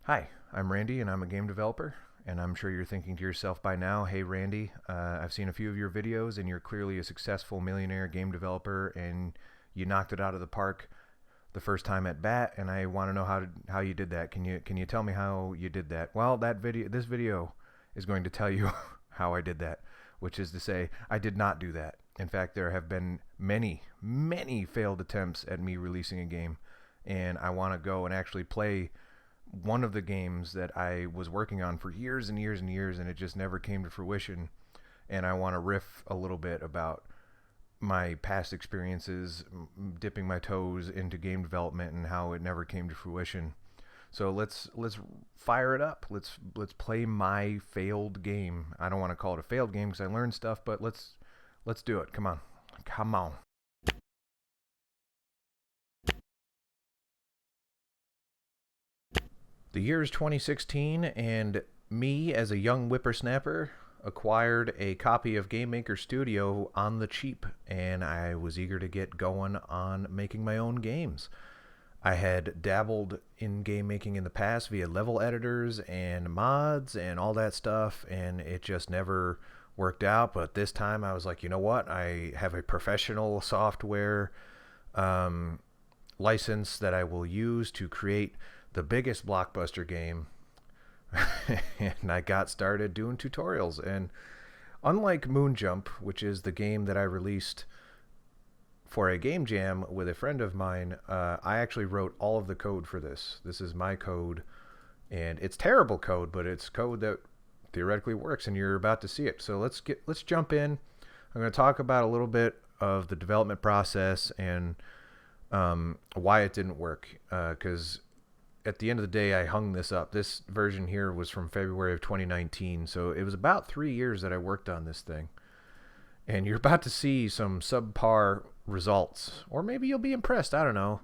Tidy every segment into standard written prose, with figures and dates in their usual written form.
Hi, I'm Randy and I'm a game developer. And I'm sure you're thinking to yourself by now, hey Randy, I've seen a few of your videos and you're clearly a successful millionaire game developer and you knocked it out of the park the first time at bat, and I want to know how you did that. Can you tell me how you did that? Well, this video is going to tell you how I did that, which is to say I did not do that. In fact, there have been many failed attempts at me releasing a game, and I want to go and actually play one of the games that I was working on for years and years and years, and it just never came to fruition. And I want to riff a little bit about my past experiences dipping my toes into game development and how it never came to fruition. So let's fire it up. Let's play my failed game. I don't want to call it a failed game because I learned stuff, but let's do it. Come on. Come on. The year is 2016, and me, as a young whippersnapper, acquired a copy of Game Maker Studio on the cheap, and I was eager to get going on making my own games. I had dabbled in game making in the past via level editors and mods and all that stuff, and it just never worked out. But this time I was like, you know what? I have a professional software um, license that I will use to create the biggest blockbuster game. And I got started doing tutorials. And unlike Moonjump, which is the game that I released for a game jam with a friend of mine, I actually wrote all of the code for this. This is my code, and it's terrible code, but it's code that theoretically works, and you're about to see it. So let's jump in. I'm going to talk about a little bit of the development process and why it didn't work. Because at the end of the day, I hung this up. This version here was from February of 2019, so it was about 3 years that I worked on this thing. And you're about to see some subpar results, or maybe you'll be impressed. I don't know.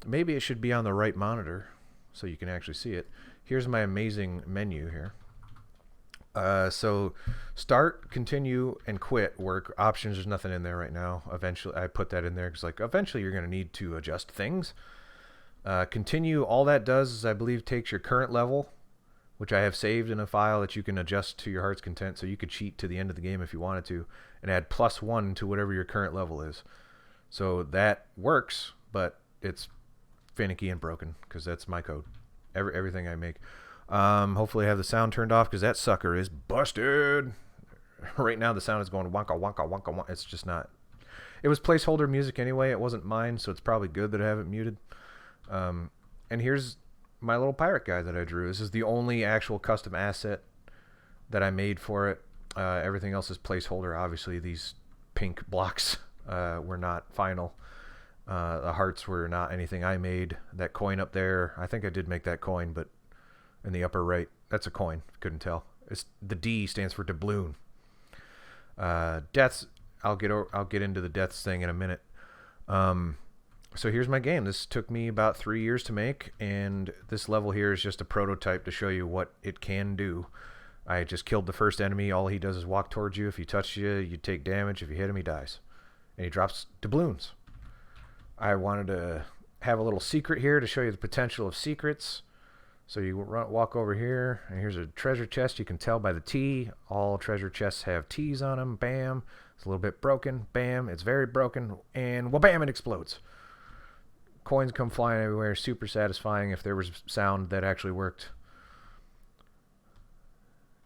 Maybe it should be on the right monitor so you can actually see it. Here's my amazing menu here. So start, continue, and quit work options. There's nothing in there right now. Eventually, I put that in there because eventually you're going to need to adjust things. Continue, all that does is I believe takes your current level, which I have saved in a file that you can adjust to your heart's content, so you could cheat to the end of the game if you wanted to, and add +1 to whatever your current level is. So that works, but it's finicky and broken because that's my code. Everything I make. Hopefully I have the sound turned off because that sucker is busted. Right now the sound is going wonka wonka wonka wonka. It's just not. It was placeholder music anyway. It wasn't mine, so it's probably good that I have it muted. And here's my little pirate guy that I drew. This is the only actual custom asset that I made for it. Everything else is placeholder. Obviously, these pink blocks were not final. The hearts were not anything I made. That coin up there, I think I did make that coin, but in the upper right, that's a coin. Couldn't tell. The D stands for doubloon. Deaths. I'll get into the deaths thing in a minute. So here's my game. This took me about 3 years to make, and this level here is just a prototype to show you what it can do. I just killed the first enemy. All he does is walk towards you. If he touches you, you take damage. If you hit him, he dies. And he drops doubloons. I wanted to have a little secret here to show you the potential of secrets. So you walk over here, and here's a treasure chest. You can tell by the T. All treasure chests have T's on them. Bam. It's a little bit broken. Bam. It's very broken. And wha-bam, it explodes. Coins come flying everywhere. Super satisfying if there was sound that actually worked.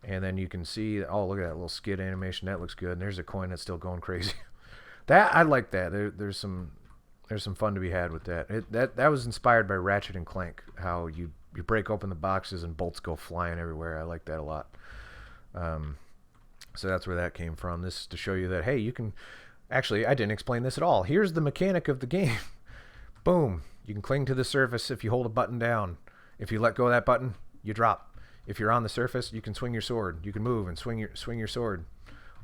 And then you can see, oh, look at that little skid animation. That looks good. And there's a coin that's still going crazy. That I like that. There's some fun to be had with that. That was inspired by Ratchet and Clank. How you break open the boxes and bolts go flying everywhere. I like that a lot. So that's where that came from. This is to show you that, hey, you can... Actually, I didn't explain this at all. Here's the mechanic of the game. Boom. You can cling to the surface if you hold a button down. If you let go of that button, you drop. If you're on the surface, you can swing your sword. You can move and swing your sword.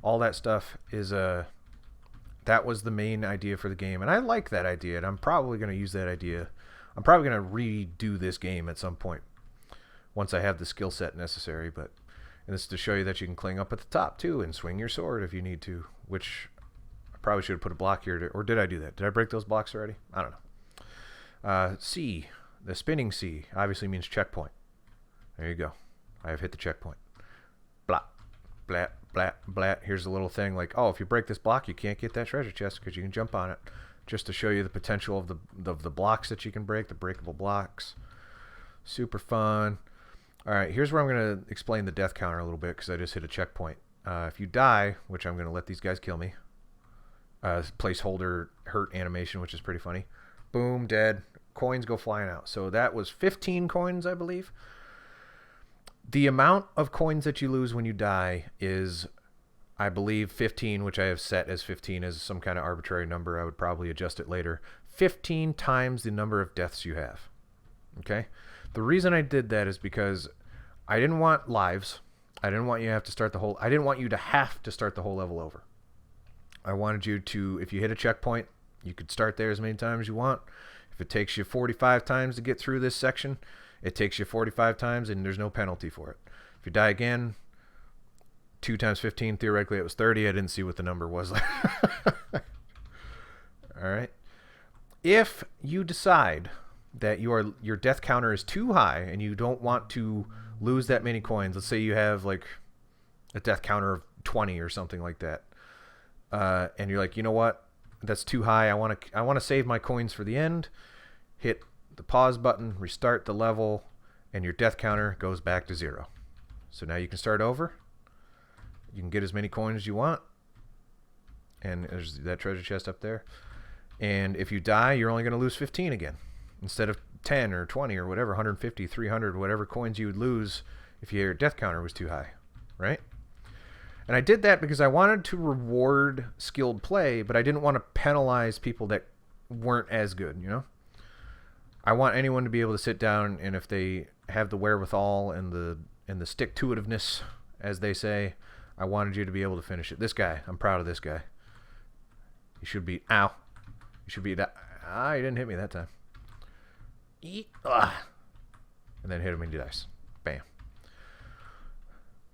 All that stuff is that was the main idea for the game, and I like that idea, and I'm probably going to use that idea. I'm probably going to redo this game at some point once I have the skill set necessary, but and this is to show you that you can cling up at the top too and swing your sword if you need to, which I probably should have put a block here, or did I do that? Did I break those blocks already? I don't know. C, the spinning C, obviously means checkpoint. There you go. I have hit the checkpoint. Blah, blah, blah, blah. Here's a little thing like, oh, if you break this block, you can't get that treasure chest because you can jump on it. Just to show you the potential of the blocks that you can break, the breakable blocks. Super fun. All right, here's where I'm going to explain the death counter a little bit because I just hit a checkpoint. If you die, which I'm going to let these guys kill me, placeholder hurt animation, which is pretty funny. Boom, dead. Coins go flying out. So that was 15 coins, I believe. The amount of coins that you lose when you die is, I believe, 15, which I have set as 15 as some kind of arbitrary number. I would probably adjust it later. 15 times the number of deaths you have. Okay? The reason I did that is because I didn't want lives. I didn't want you to have to start the whole... I didn't want you to have to start the whole level over. I wanted you to, if you hit a checkpoint, you could start there as many times as you want. If it takes you 45 times to get through this section, it takes you 45 times and there's no penalty for it. If you die again, 2 times 15, theoretically it was 30. I didn't see what the number was. All right. If you decide that your death counter is too high and you don't want to lose that many coins, let's say you have like a death counter of 20 or something like that, and you're like, you know what, that's too high. I want to save my coins for the end. Hit the pause button, restart the level, and your death counter goes back to 0. So now you can start over. You can get as many coins as you want, and there's that treasure chest up there. And if you die, you're only going to lose 15 again instead of 10 or 20 or whatever, 150, 300, whatever coins you would lose if your death counter was too high, right? And I did that because I wanted to reward skilled play, but I didn't want to penalize people that weren't as good, you know? I want anyone to be able to sit down, and if they have the wherewithal and the stick-to-itiveness, as they say, I wanted you to be able to finish it. This guy, I'm proud of this guy. He should be, ow. He should be that. Ah, he didn't hit me that time. And then hit him and he dies. Bam.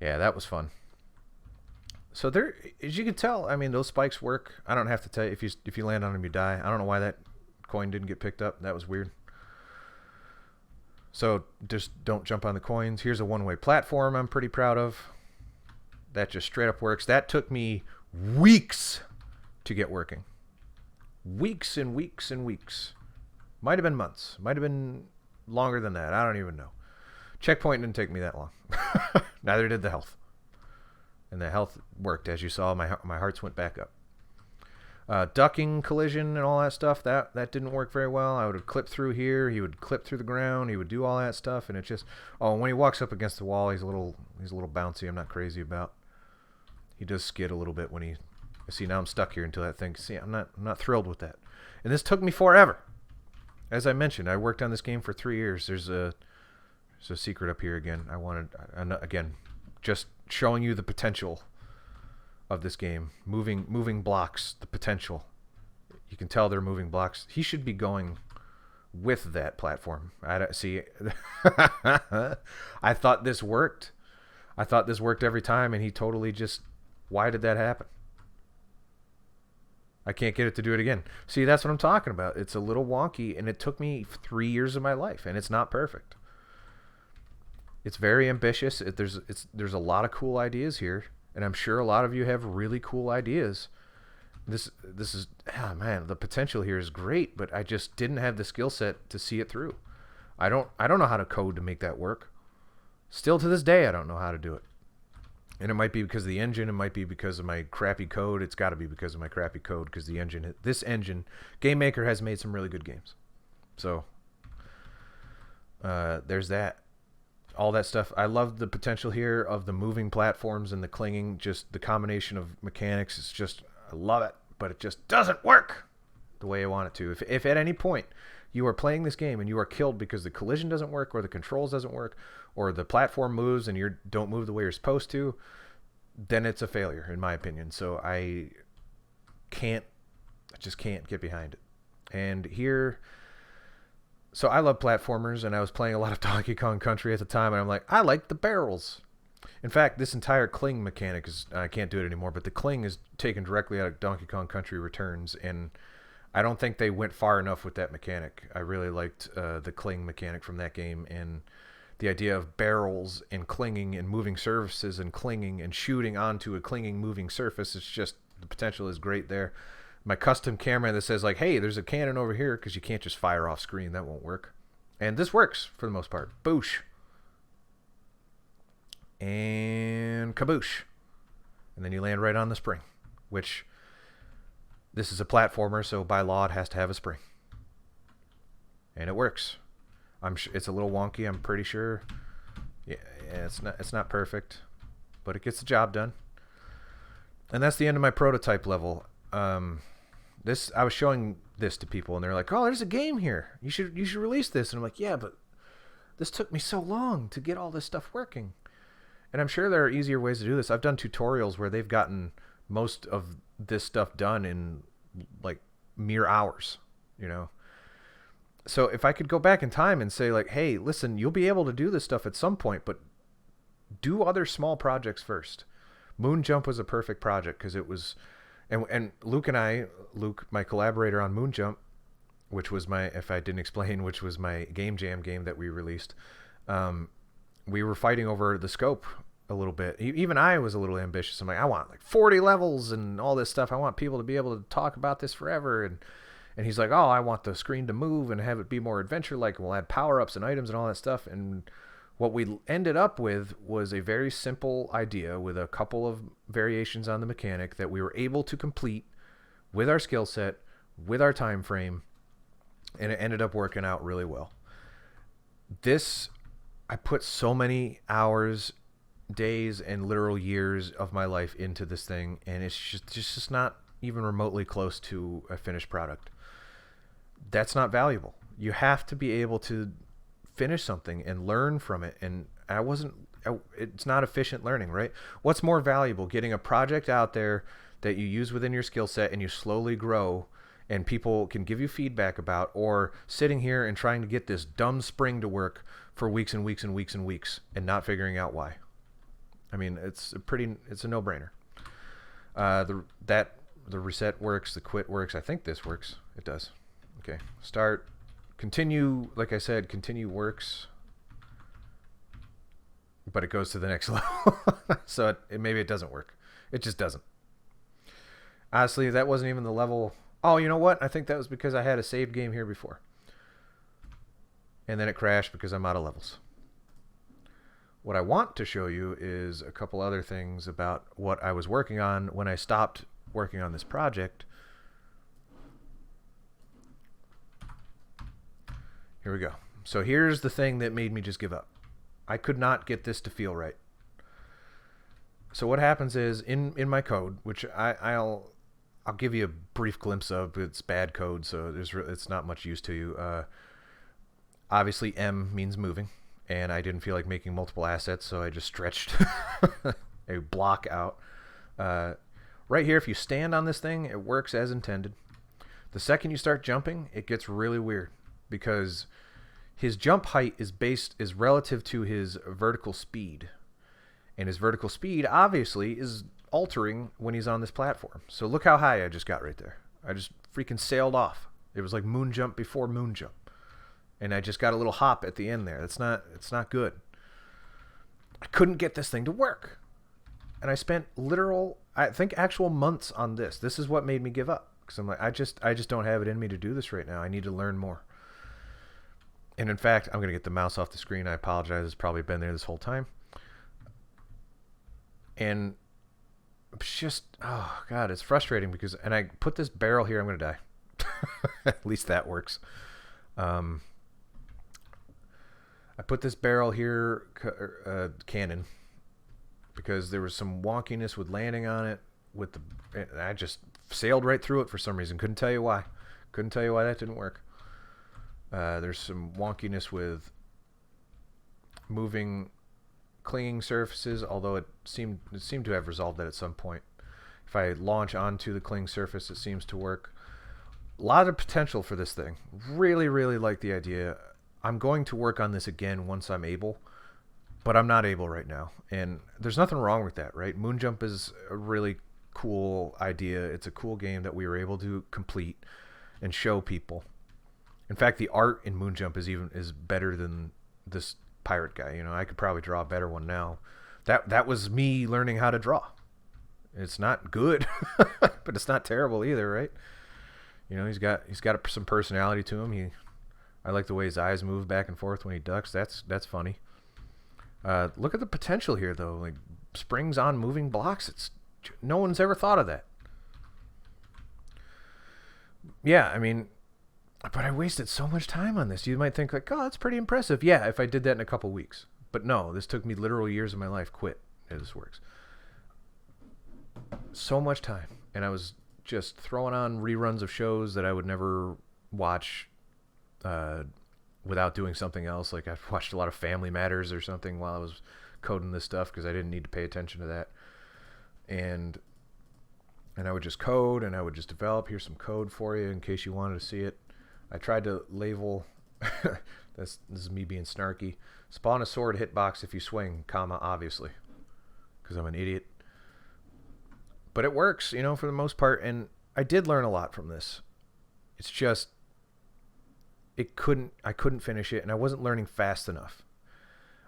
Yeah, that was fun. So there, as you can tell, I mean, those spikes work. I don't have to tell you, if you land on them, you die. I don't know why that coin didn't get picked up. That was weird. So just don't jump on the coins. Here's a one-way platform I'm pretty proud of. That just straight up works. That took me weeks to get working. Weeks and weeks and weeks. Might have been months. Might have been longer than that. I don't even know. Checkpoint didn't take me that long. Neither did the health. And the health worked, as you saw. My hearts went back up. Ducking, collision, and all that stuff, that didn't work very well. I would clip through here. He would clip through the ground. He would do all that stuff, and it just... Oh, when he walks up against the wall, he's a little bouncy. I'm not crazy about. He does skid a little bit when he... See, now I'm stuck here until that thing... See, I'm not thrilled with that. And this took me forever. As I mentioned, I worked on this game for 3 years. There's a secret up here again. I wanted... Again, just showing you the potential of this game. Moving blocks, the potential. You can tell they're moving blocks. He should be going with that platform. See, I thought this worked. I thought this worked every time, and he totally just... Why did that happen? I can't get it to do it again. See, that's what I'm talking about. It's a little wonky, and it took me 3 years of my life, and it's not perfect. It's very ambitious. There's a lot of cool ideas here, and I'm sure a lot of you have really cool ideas. This is, oh man, the potential here is great, but I just didn't have the skill set to see it through. I don't know how to code to make that work. Still to this day, I don't know how to do it. And it might be because of the engine. It might be because of my crappy code. It's got to be because of my crappy code, because the engine, Game Maker has made some really good games. So there's that. All that stuff. I love the potential here of the moving platforms and the clinging. Just the combination of mechanics is just, I love it. But it just doesn't work the way I want it to. If at any point you are playing this game and you are killed because the collision doesn't work, or the controls doesn't work, or the platform moves and you don't move the way you're supposed to, then it's a failure, in my opinion. So I just can't get behind it. And here, so I love platformers, and I was playing a lot of Donkey Kong Country at the time, and I'm like, I like the barrels. In fact, this entire cling mechanic is, I can't do it anymore, but the cling is taken directly out of Donkey Kong Country Returns, and I don't think they went far enough with that mechanic. I really liked the cling mechanic from that game, and the idea of barrels and clinging and moving surfaces and clinging and shooting onto a clinging moving surface. It's just, the potential is great there. My custom camera that says like, hey, there's a cannon over here, because you can't just fire off screen. That won't work. And this works for the most part. Boosh. And kaboosh. And then you land right on the spring, which this is a platformer, so by law it has to have a spring. And it works. It's a little wonky, I'm pretty sure. Yeah, it's not perfect, but it gets the job done. And that's the end of my prototype level. I was showing this to people, and they're like, "Oh, there's a game here. You should release this." And I'm like, "Yeah, but this took me so long to get all this stuff working." And I'm sure there are easier ways to do this. I've done tutorials where they've gotten most of this stuff done in like mere hours, you know. So if I could go back in time and say like, hey, listen, you'll be able to do this stuff at some point, but do other small projects first. Moonjump was a perfect project because it was, and Luke, my collaborator on Moonjump, which was if I didn't explain, which was my Game Jam game that we released, we were fighting over the scope a little bit. Even I was a little ambitious. I'm like, I want like 40 levels and all this stuff. I want people to be able to talk about this forever. And he's like, oh, I want the screen to move and have it be more adventure-like. We'll add power-ups and items and all that stuff. And what we ended up with was a very simple idea with a couple of variations on the mechanic that we were able to complete with our skill set, with our time frame, and it ended up working out really well. I put so many hours, days, and literal years of my life into this thing, and it's just not even remotely close to a finished product. That's not valuable. You have to be able to finish something and learn from it. And it's not efficient learning, right? What's more valuable, getting a project out there that you use within your skill set and you slowly grow and people can give you feedback about, or sitting here and trying to get this dumb spring to work for weeks and weeks and weeks and weeks and not figuring out why? I mean, it's a no-brainer. The reset works, the quit works. I think this works. It does. Okay, start, continue. Like I said, continue works, but it goes to the next level. So maybe it doesn't work. It just doesn't. Honestly, that wasn't even the level. Oh, you know what? I think that was because I had a saved game here before, and then it crashed because I'm out of levels. What I want to show you is a couple other things about what I was working on when I stopped working on this project. Here we go. So here's the thing that made me just give up. I could not get this to feel right. So what happens is in my code, which I'll give you a brief glimpse of. It's bad code, so it's not much use to you. Obviously, M means moving, and I didn't feel like making multiple assets, so I just stretched a block out. Right here, if you stand on this thing, it works as intended. The second you start jumping, it gets really weird, because his jump height is relative to his vertical speed. And his vertical speed, obviously, is altering when he's on this platform. So look how high I just got right there. I just freaking sailed off. It was like moon jump before moon jump. And I just got a little hop at the end there. It's not good. I couldn't get this thing to work. And I spent actual months on this. This is what made me give up. Because I'm like, I just don't have it in me to do this right now. I need to learn more. And in fact, I'm going to get the mouse off the screen. I apologize. It's probably been there this whole time. And it's just, oh God, it's frustrating because, and I put this barrel here, I'm going to die. At least that works. I put this barrel here, cannon, because there was some wonkiness with landing on it. And I just sailed right through it for some reason. Couldn't tell you why. Couldn't tell you why that didn't work. There's some wonkiness with moving clinging surfaces, although it seemed to have resolved that at some point. If I launch onto the clinging surface, it seems to work. A lot of potential for this thing. Really, really like the idea. I'm going to work on this again once I'm able, but I'm not able right now. And there's nothing wrong with that, right? Moonjump is a really cool idea. It's a cool game that we were able to complete and show people. In fact, the art in Moonjump is better than this pirate guy. You know, I could probably draw a better one now. That was me learning how to draw. It's not good, but it's not terrible either, right? You know, he's got some personality to him. I like the way his eyes move back and forth when he ducks. That's funny. Look at the potential here, though. Like springs on moving blocks. No one's ever thought of that. Yeah, I mean, but I wasted so much time on this. You might think like, oh, that's pretty impressive. Yeah, if I did that in a couple weeks. But no, this took me literal years of my life. Quit as this works. So much time, and I was just throwing on reruns of shows that I would never watch without doing something else. Like I've watched a lot of Family Matters or something while I was coding this stuff because I didn't need to pay attention to that. And I would just code, and I would just develop. Here's some code for you in case you wanted to see it. I tried to label. This is me being snarky. Spawn a sword hitbox if you swing, comma, obviously, because I'm an idiot. But it works, you know, for the most part. And I did learn a lot from this. It's just I couldn't finish it, and I wasn't learning fast enough.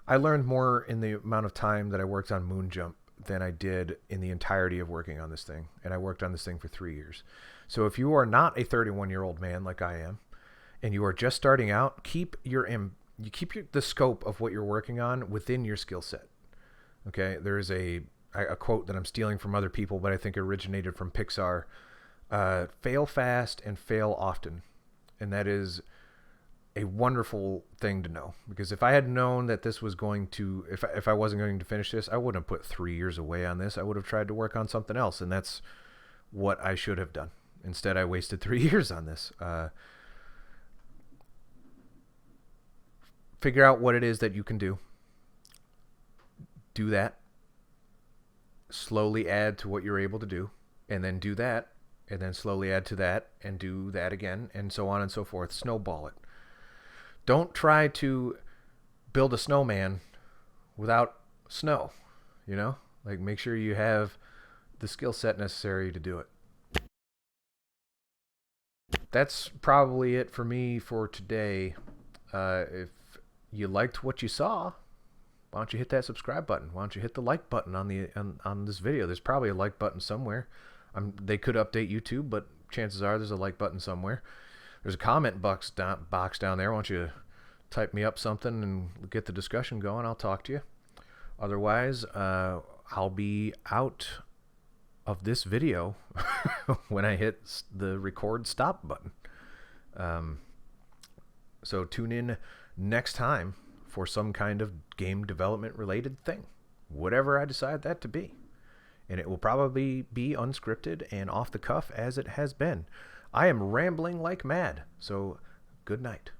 I learned more in the amount of time that I worked on Moonjump than I did in the entirety of working on this thing. And I worked on this thing for 3 years. So if you are not a 31-year-old man like I am, and you are just starting out, keep the scope of what you're working on within your skill set. Okay, there is a quote that I'm stealing from other people, but I think originated from Pixar. Fail fast and fail often. And that is a wonderful thing to know, because if I had known that this was going to, if I wasn't going to finish this, I wouldn't have put 3 years away on this. I would have tried to work on something else, and that's what I should have done. Instead, I wasted 3 years on this. Figure out what it is that you can do. Do that. Slowly add to what you're able to do, and then do that, and then slowly add to that, and do that again, and so on and so forth. Snowball it. Don't try to build a snowman without snow, you know? Like, make sure you have the skill set necessary to do it. That's probably it for me for today. If you liked what you saw, why don't you hit that subscribe button? Why don't you hit the like button on this video? There's probably a like button somewhere. They could update YouTube, but chances are there's a like button somewhere. There's a comment box down there. Why don't you type me up something and get the discussion going? I'll talk to you. Otherwise, I'll be out of this video when I hit the record stop button. So tune in next time for some kind of game development related thing, whatever I decide that to be. And it will probably be unscripted and off the cuff as it has been. I am rambling like mad, so good night.